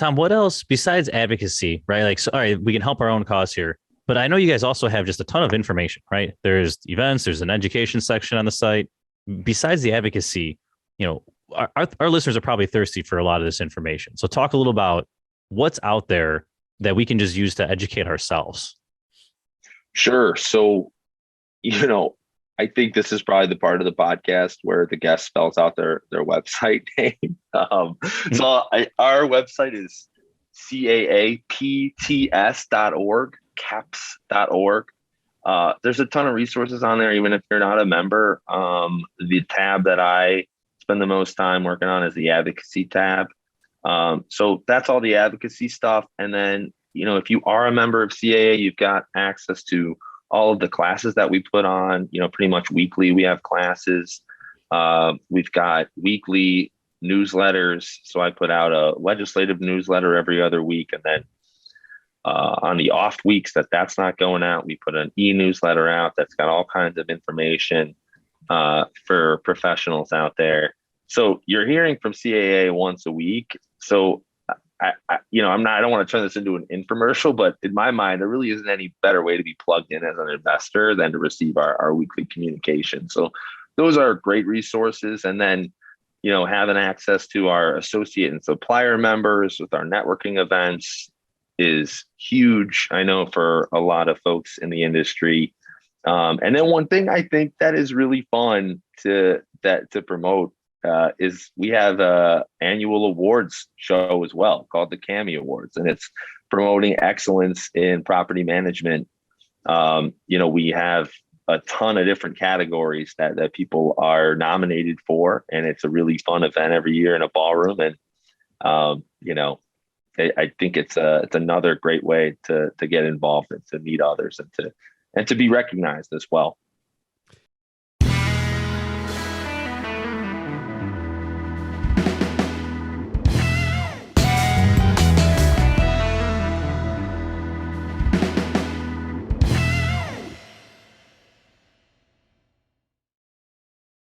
Tom, what else besides advocacy, right? Like, so, all right, we can help our own cause here, but I know you guys also have just a ton of information, right? There's events, there's an education section on the site. Besides the advocacy, you know, our listeners are probably thirsty for a lot of this information. So talk a little about what's out there that we can just use to educate ourselves. Sure. So, you know, I think this is probably the part of the podcast where the guest spells out their website name. Our website is caapts.org, caps.org. There's a ton of resources on there, even if you're not a member. The tab that I spend the most time working on is the advocacy tab. So that's all the advocacy stuff. And then, you know, if you are a member of CAA, you've got access to all of the classes that we put on, you know, pretty much weekly. We have classes. We've got weekly newsletters. So I put out a legislative newsletter every other week. And then on the off weeks that's not going out, we put an e-newsletter out that's got all kinds of information for professionals out there. So you're hearing from CAA once a week. So I don't want to turn this into an infomercial, but in my mind, there really isn't any better way to be plugged in as an investor than to receive our weekly communication. So those are great resources. And then, you know, having access to our associate and supplier members with our networking events is huge. I know for a lot of folks in the industry. And then one thing I think that is really fun to promote is we have a annual awards show as well called the CAMI Awards, and it's promoting excellence in property management. We have a ton of different categories that people are nominated for, and it's a really fun event every year in a ballroom. And I think it's another great way to get involved and to meet others and to be recognized as well.